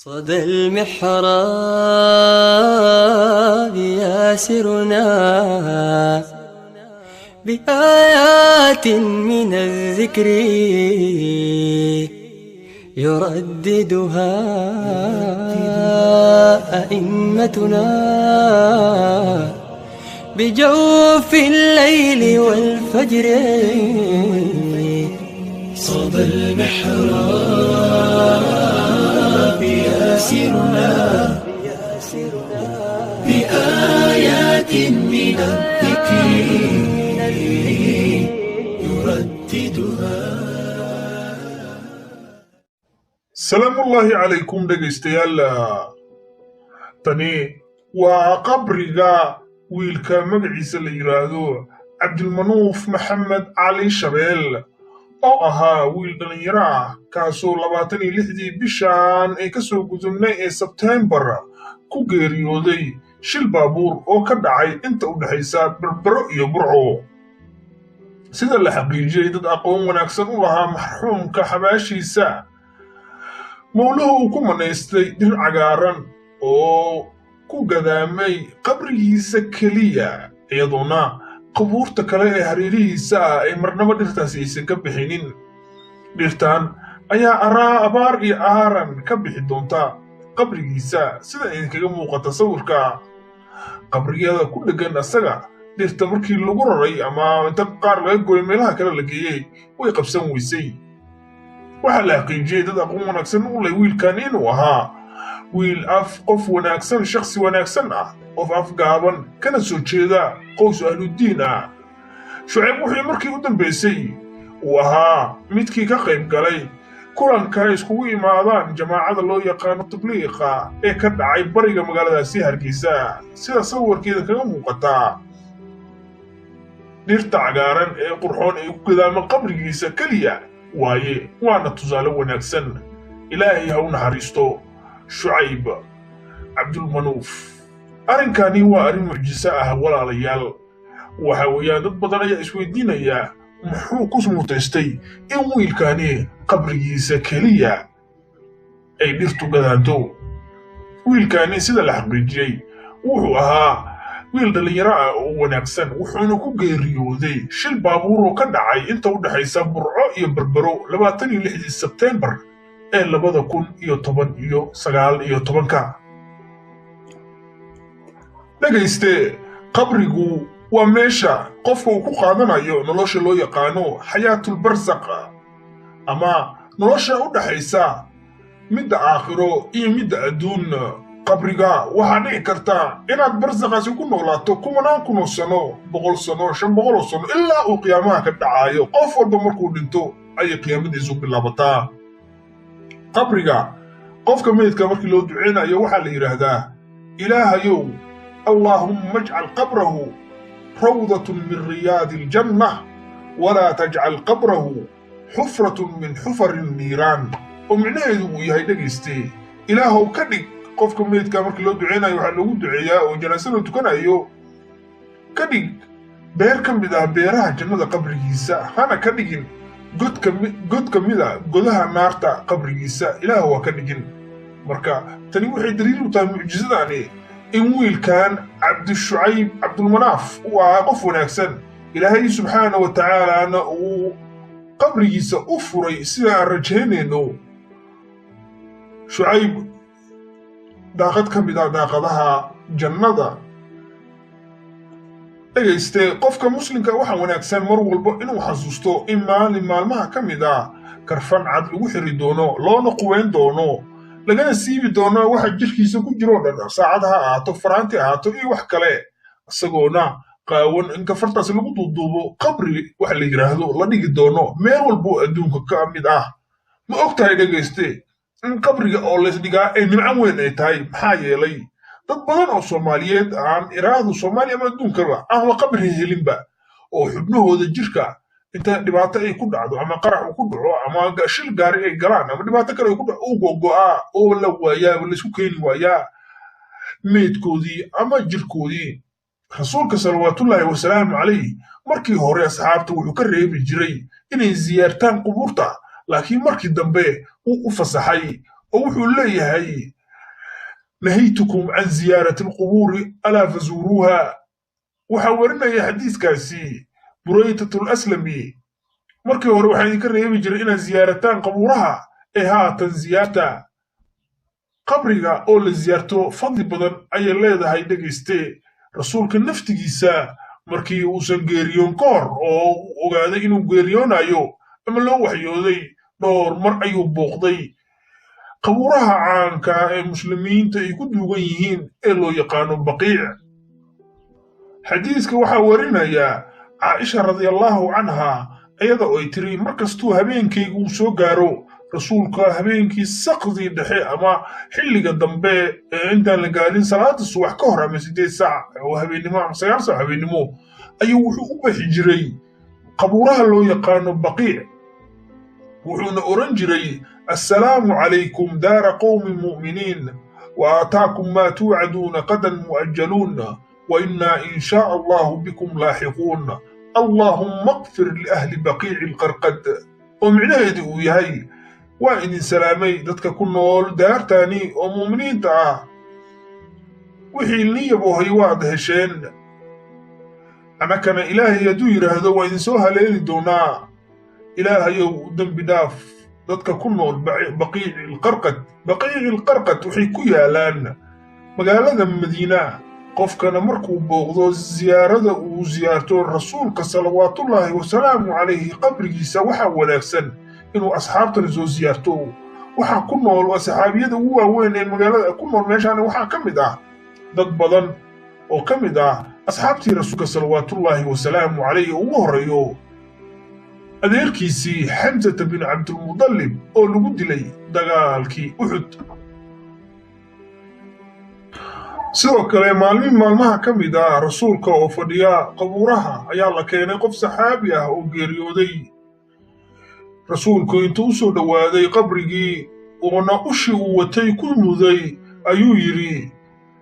صدى المحراب ياسرنا بآيات من الذكر يرددها أئمتنا بجوف الليل والفجر. صدى المحراب ياسرنا بآيات من الذكر يرددها. سلام الله عليكم dhegaystayaal tani waa qabriga wiilka magaciisa la yiraahdo Cabdilmanuuf Maxamed Cali Shabeel oo ahaa wiil dhalinyaro ah kaasoo 26 bishan ay ka soo gudubnay ee September ku geeriyooday shil baabuur oo ka dhacay inta u dhaxaysa Berbero iyo Burco. sida la xaqiijiyay dad aqoon wanaagsan u lahaa marxuumka xabaashiisa mowluhu uu ku manaystay dhir cagaaran oo ku gadaamay qabrigiisa keliya iyadoona qubuurta kale ee hareerihiisa ay marnaba dhirtaasi aysan ka bixinin. dhirtan ayaa abaar iyo aaran ka bixi doonta qabrigiisa sida idinkaga muuqata sawirka. qabriyada ku dhegan asaga dhirta markii lagu raray ama inta qaar laga gooyay meelaha kale la geeyay way qabsan weysay. waxaa la xaqiijiyay dad aqoon wanaagsan u leh wiilkan inuu ahaa wiil qof wanaagsan, shakhsi wanaagsan ah, qof afgaaban kana soo jeeda qoys ahludiin ah. Shucayb wuxuu markii u dambeysay uu ahaa midkii ka qayb galay kulanka ay iskugu imaadaan jamaacada loo yaqaano tabliiqa ee ka dhacay bariga magaaladaasi Hargeysa. sida sawirkeeda kaga muuqata dhirta cagaaran ee qurxoon ee ku gadaama qabrigiisa keliya waaye waana tusaale wanaagsan. ilaahay ha u naxariisto Shucayb Cabdilmanuuf. arrinkani waa arrin mucjiso ah walaalayaal. waxa weeyaan dad badan ayaa isweydiinaya muxuu ku mutaystay in wiilkani qabrigiisa keliya ay dhirtu gadaanto. wiilkani sida la xaqiijiyay wuxuu ahaa wiil dhalinyaro ah oo wanaagsan, wuxuuna ku geeriyooday shil baabuur oo ka dhacay inta u dhaxaysa Burco iyo Berbero 26 September ee 2019. dhagayste, qabrigu waa meesha qofka uu ku qaadanayo nolosha loo yaqaano xayaatul barzakh ama nolosha u dhaxaysa midda aakhiro iyo midda adduun. qabriga waxaa dhici karta inaad barzakhaasi ku noolaato 10,000 sano, 100 sano, 500 sano ilaa uu qiyaamaha ka dhacayo. qof walba markuu dhinto ayay qiyaamadiisu bilaabataa. qabriga qofka meydka markii loo duceynayo waxaa la yiraahdaa ilaahayow allahumma ij'al qabrahu rawdatun min riyaadil jannah walaa taj'al qabrahu xufratun min xufarin niiraan. oo micnaheedu uu yahay dhegayste, ilaahow ka dhig qofka meydka markii loo duceynayo waxaa loogu duceeyaa oo janaasada la tukanayo ka dhig beer ka mid ah beeraha jannada qabrigiisa, hana ka dhigin god ka mid ah godaha naarta qabrigiisa. ilaah waa ka dhigin. marka tani waxay daliil u tahay mucjisadani in wiilkan Cabdishucayb Cabdilmanaaf uu ahaa qof wanaagsan. ilaahay subxaanahu wa tacaalaana uu qabrigiisa u furay sida aan rajaynayno. Shucayb daaqad ka mid ah daaqadaha jannada. dhagayste, qofka muslimka waxaa wanaagsan mar walba inuu xasuusto in maalmaha ka mid ah karfan cad lagu xiri doono, loona quweyn doono, lagana siibi doono waxa jirkiisa ku jiro dhan, saacad ha ahaato, faraanti ahaato iyo wax kale, isagoona qaawan in kafartaasi lagu duuduubo qabri waxa la yiraahdo la dhigi doono meel walba adduunka ka mid ah. ma ogtahay dhagayste in qabriga oo la isdhigaa ay nimco weyn ay tahay? maxaa yeelay dad badan oo Soomaaliyeed aan iraadu Soomaaliya ama adduunkaba aan qabri helinba, oo xubnahooda jirka inta dhibaato ay ku dhacdo ama qarax ku dhaco ama shil gaari ay galaan ama dhibaato kale ku dhaco oo go'aa oo la waayaa la isku keeni waayaa meydkoodii ama jirkoodii. rasuulka salawaatullaahi wasalaamu calayhi markii hore asxaabta wuxuu ka reebi jiray inay ziyaartaan qubuurta, laakiin markii dambe uu u fasaxay ووحو ليهي نهيتكم عن زيارة القبور ألا فزوروها وحاورنا يا حديث كاسي بريدة الأسلمي markii hore waxaan idinka reebi jiray inaad ziyaarataan qabuuraha ee haatan ziyaarta qabriga oo la ziyaarto fadli badan ayay leedahay dhegayste rasuulka naftigiisa markii uusan geeriyoon ka hor oo ogaaday inuu geeriyoonayo ama loo waxyooday dhowr mar ayuu booqday qabuuraha caanka ee muslimiinta ay ku duugan yihiin ee loo yaqaano baqiic xadiiska waxaa warinaya caaisha radiallahu canha ayada oo ay tiri markastuu habeenkaygu uu soo gaaro rasuulka habeenkii saqdii dhexe ama xilliga dambe ee intaan la gaarin salaada subax ka hor ama 8 saac oo habeenimo ama 9 saac habeenimo ayuu wuxuu u bixi jiray qabuuraha loo yaqaano baqiic wuxuuna oran jiray assalaamu calaykum daara qowmi mu'miniin wa aataakum maa tuucaduuna qadan mu'ajaluun wa innaa in shaa allahu bikum laaxiquun اللهم اغفر لأهل بقيع القرقد ومعناه وياي وإن سلامي دتك كنول دار تاني ومؤمنين تا وحي اللي يبوهي وعد هشين أنا كان إلهي يدوير هذا وإن سوها ليل دونا إلهي يودن بداف دتك كنول بقيع القرقد وحي كويا لان مقالة مدينة qofkana markuu booqdo ziyaarada uu ziyaarto rasuulka salawaatullaahi wasalaamu calayhi qabrigiisa waxaa wanaagsan inuu asxaabtana soo ziyaarto waxaa ku nool asxaabiyada ugu waaweyn ee magaalada ku nool meeshaan waxaa ka mid ah dad badan oo ka mid ah asxaabtii rasuulka salawaatullaahi wasalaamu calayhi ugu horeeyo adeerkiisii xamsata bin cabdilmudallib oo lagu dilay dagaalkii uxud sidoo kale maalmaha ka mid ah rasuulka oo fadhiya qabuuraha ayaa la keenay qof saxaabi ah oo geeriyooday rasuulku intuu u soo dhowaaday qabrigii oona ushii uu watay ku muday ayuu yidhi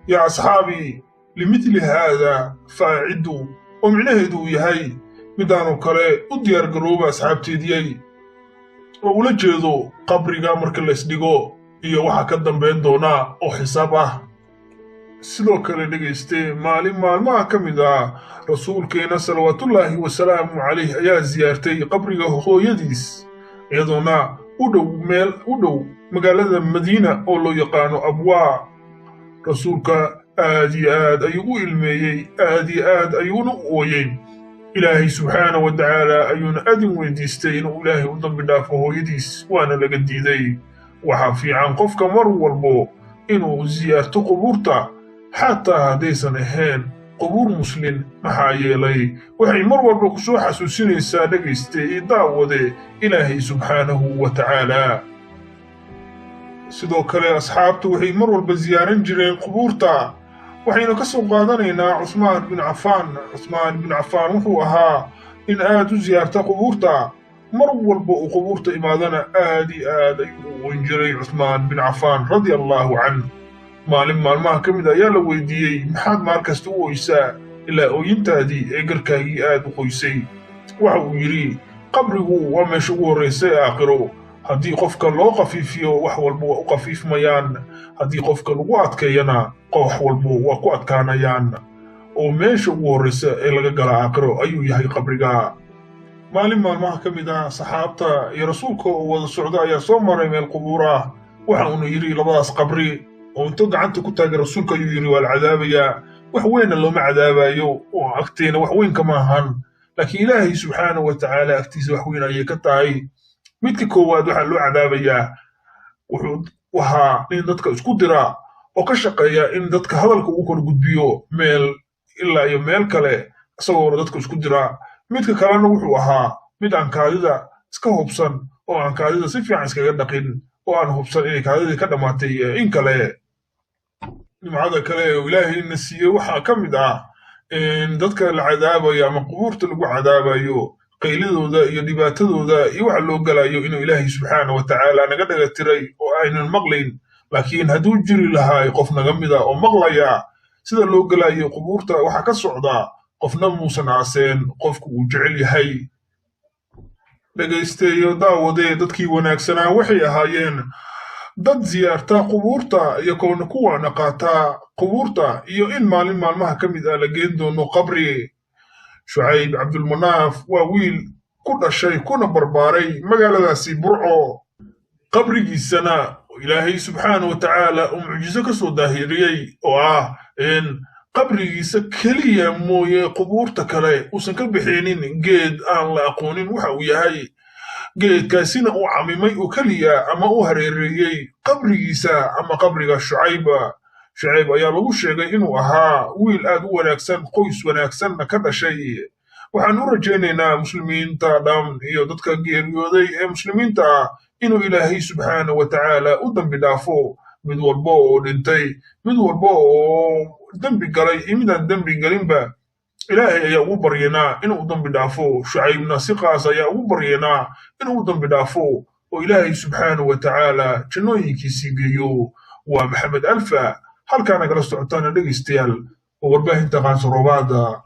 yaa asxaabii limidli haada faaciddu oo micnaheedu uu yahay midaanoo kale u diyaargarooba asxaabteediyey oo ula jeedo qabriga marka laysdhigo iyo waxa ka dambayn doona oo xisaab ah sidoo kale dhegayste maalmaha ka mid ah rasuulkeena salawaatullaahi wasalaamu calayh ayaa ziyaartay qabriga hooyadiis iyadoona u dhow magaalada madiina oo loo yaqaano abwaa rasuulka aad iyo aad ayuu u ilmeeyey aad iyo aad ayuuna u ooyey ilaahay subxaana wa tacaala ayuuna adin weydiistay inuu ilaahay u dambi dhaafo hooyadiis waana laga diiday waxaa fiican qofka mar walbo inuu ziyaarto qubuurta xataa haddaysan ahayn qubuur muslin maxaa yeelay waxay mar walba ku soo xasuusinaysaa dhegayste iyo daawade ilaahay subxaanahu wa tacaala sidoo kale asxaabtu waxay mar walba ziyaaran jireen qubuurta waxaynu ka soo qaadanaynaa cusmaan bin cafaan wuxuu ahaa in aad u ziyaarta qubuurta mar walba uu qubuurta imaadana aad iyo aad ayuu u oyn jiray cusmaan bin cafaan radia allaahu canh maalmaha ka mid ayaa la weydiiyey maxaad maar kasta u oysaa ilaa ooyintaadii ee garkaagii aad u qoysay waxa uu yidhi qabrigu waa meesha ugu horraysa ee aakhiro haddii qofka loo qafiifiyo wax walba waa u qafiifmayaan haddii qofka lagu adkeeyana wax walba waa ku adkaanayaan oo meesha ugu horraysa ee laga gala aakhiro ayuu yahay qabriga maalmaha ka mid ah saxaabta iyo rasuulka oo wada socda ayaa soo maray meel qubuur ah waxa uuna yidhi labadaas qabri oo intuu gacanta ku taagay rasuulka ayuu yidhi waa la cadaabayaa wax weynna looma cadaabayo oo agteena wax weyn kama ahan laakiin ilaahay subxaana wa tacaala agtiisa wax weyn ayay ka tahay midka koowaad waxaa loo cadaabayaa wuxuu ahaa nin dadka isku dira oo ka shaqeeya in dadka hadalka uu kor gudbiyo meel ilaa iyo meel kale isagoona dadka isku dira midka kalena wuxuu ahaa mid aan kaadida iska hubsan oo aan kaadida si fiican iskaga dhaqin oo aan hubsan inay kaadidii ka dhammaatay in kale nimcada kale oo ilaahayna siiyey waxaa ka mid ah dadka la cadaabayo ama qubuurta lagu cadaabayo qaylidooda iyo dhibaatadooda iyo waxa loo galayo inuu ilaahay subxaana wa tacaala naga dhaga tiray oo aynan maqlayn laakiin hadduu jiri lahaa qof naga mida oo maqlaya sida loo galayo qubuurta waxaa ka socda qofna muusan aaseen qofku uu jecel yahay dhegaysteeyo daawadee dadkii wanaagsanaa waxay ahaayeen dad ziyaarta qubuurta iyo koona kuwaana qaata qubuurta iyo in maalin maalmaha ka mid ah la geen doono qabri. shucayb cabdulmanaaf waa wiil ku dhashay kuna barbaaray magaaladaasi burco, qabrigiisana ilaahay subxaana wa tacaala uu mucjiso ka soo daahiriyey oo ah in qabrigiisa keliya mooye qubuurta kale uusan ka bixinin geed aan la aqoonin waxa uu yahay, geedkaasina uu camimay oo keliya ama u hareereeyey qabrigiisa ama qabriga shucayba. shucayb ayaa lagu sheegay inuu ahaa wiil aad u wanaagsan, qoys wanaagsanna ka dhashay. waxaan u rajaynaynaa muslimiinta dham iyo dadka geeriyooday ee muslimiinta ah inuu ilaahay subxaana wa tacaala u dambi dhaafo mid walba oo dhintay, mid walba oo dembi galay iyo midaan dembi galinba. ilaahay ayaa ugu baryanaa inuu dambi dhaafo, shucaybna si qaas ayaa ugu baryanaa inuu dambi dhaafo oo ilaahay subxaana wa tacaala jannooyinkiisii geeyo. waa maxamed alfa halkaa nagala socotaana dhegaystayaal oo warbaahinta qaansarobaada.